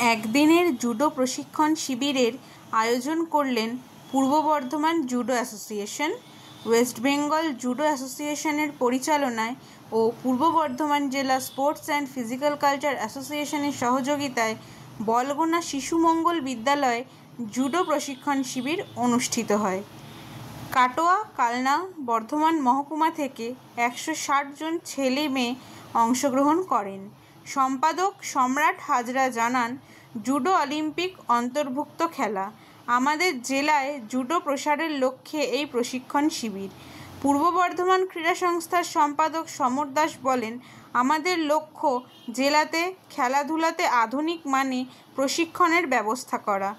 একদিনের জুডো প্রশিক্ষণ শিবিরের আয়োজন করলেন পূর্ব Bardhaman judo association. West Bengal judo অ্যাসোসিয়েশনের পরিচালনায় ও পূর্ব বর্ধমান জেলা স্পোর্টস অ্যান্ড ফিজিক্যাল কালচার অ্যাসোসিয়েশনের সহযোগিতায় বলগোনা শিশু মঙ্গল বিদ্যালয়ে জুডো প্রশিক্ষণ শিবির অনুষ্ঠিত হয়। কাটোয়া, কালনা, বর্ধমান মহকুমা থেকে 160 জন ছেলে মেয়ে অংশগ্রহণ করেন। সম্পাদক সম্রাট হাজরা জানান, জুডো অলিম্পিক অন্তর্ভুক্ত খেলা। আমাদের জেলায় জুডো প্রসারের লক্ষ্যে এই প্রশিক্ষণ শিবির। পূর্ব বর্ধমান ক্রীড়া সংস্থার সম্পাদক সমর দাস বলেন, আমাদের লক্ষ্য জেলাতে খেলাধুলাতে আধুনিক মানে প্রশিক্ষণের ব্যবস্থা করা।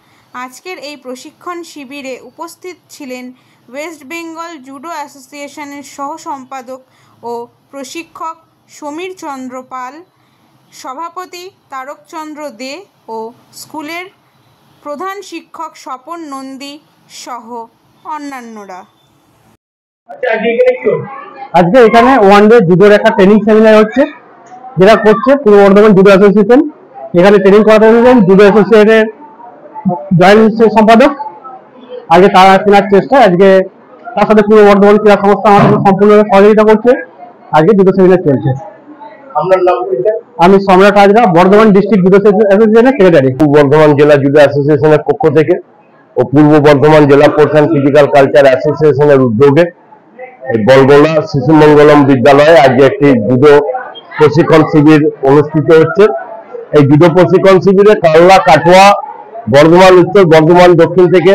আজকের এই প্রশিক্ষণ শিবিরে উপস্থিত ছিলেন ওয়েস্ট বেঙ্গল জুডো অ্যাসোসিয়েশনের সহ সম্পাদক ও প্রশিক্ষক সমীর চন্দ্র পাল, সভাপতি তারকচন্দ্র দে ও স্কুলের প্রধান শিক্ষক স্বপন নন্দী সহ অন্যান্যরা। আজকে এখানে ওয়ান ডে জুডোর একটা ট্রেনিং সেমিনার হচ্ছে, যেটা করছে পূর্ব বর্ধমান জুডো অ্যাসোসিয়েশন। এখানে ট্রেনিং করাতে এসেছেন জুডো অ্যাসোসিয়েশনের জয়েন্ট সম্পাদক। আজকে তারা কেনার চেষ্টা, আজকে তার সাথে পূর্ব বর্ধমান ক্রীড়া সংস্থা আমাদের সম্পূর্ণভাবে সহযোগিতা করছে। আজকে জুডো সেমিনার চলছে। আমি সম্রাট হাজরা, বর্ধমান ডিস্ট্রিক্ট জুডো অ্যাসোসিয়েশনের সেক্রেটারি। পূর্ব বর্ধমান জেলা জুডো অ্যাসোসিয়েশনের পক্ষ থেকে ও পূর্ব বর্ধমান জেলা স্পোর্টস অ্যান্ড ফিজিক্যাল কালচার অ্যাসোসিয়েশনের উদ্যোগে বলগোনা শিশু মঙ্গলম বিদ্যালয়ে আজকে একটি জুডো প্রশিক্ষণ শিবির অনুষ্ঠিত হচ্ছে। এই জুডো প্রশিক্ষণ শিবিরে কালনা, কাটোয়া, বর্ধমান উত্তর, বর্ধমান দক্ষিণ থেকে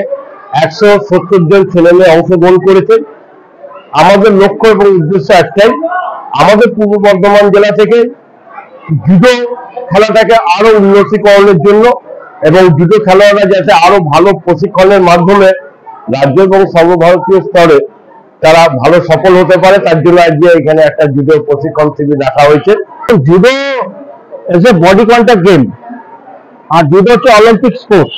170 জন ছেলে মেয়ে অংশগ্রহণ করেছে। আমাদের লক্ষ্য এবং উদ্দেশ্য একটাই, আমাদের পূর্ব বর্ধমান জেলা থেকে জুডো খেলাটাকে আরো উন্নতিকরণের জন্য এবং জুডো খেলোয়াড়রা যাতে আরো ভালো প্রশিক্ষণের মাধ্যমে রাজ্য এবং সর্বভারতীয় স্তরে তারা ভালো সফল হতে পারে, তার জন্য আজকে এখানে একটা জুডো প্রশিক্ষণ শিবির রাখা হয়েছে। Judo as a body contact game, আর জুডো হচ্ছে অলিম্পিক স্পোর্টস।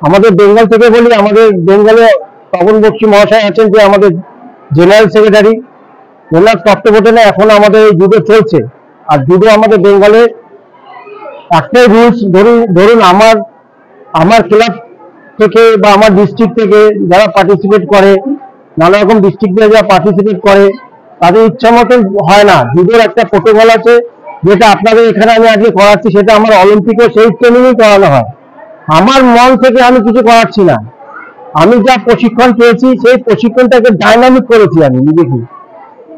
আমাদের বেঙ্গল থেকে বলি, আমাদের বেঙ্গলে তপন বক্সী মহাশয় আছেন, যে আমাদের জেনারেল সেক্রেটারি, ওনার তত্ত্বাবধানে এখন আমাদের এই জুডো চলছে। আর জুডো আমাদের বেঙ্গলে একটাই রুলস, ধরুন আমার ক্লাব থেকে বা আমার ডিস্ট্রিক্ট থেকে যারা পার্টিসিপেট করে, নানা রকম ডিস্ট্রিক্ট থেকে যারা পার্টিসিপেট করে, তাদের ইচ্ছা মতন হয় না। জুডোর একটা প্রোটোকল আছে, যেটা আপনাদের এখানে আমি আজকে করাচ্ছি, সেটা আমার অলিম্পিকে সেই ট্রেনিংই করানো হয়। আমার মন থেকে আমি কিছু করাচ্ছি না, আমি যা প্রশিক্ষণ পেয়েছি সেই প্রশিক্ষণটাকে ডাইনামিক করেছি আমি নিজেকে।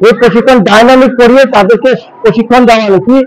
এই প্রশিক্ষণ ডাইনামিক করিয়ে তাদেরকে প্রশিক্ষণ দেওয়া কি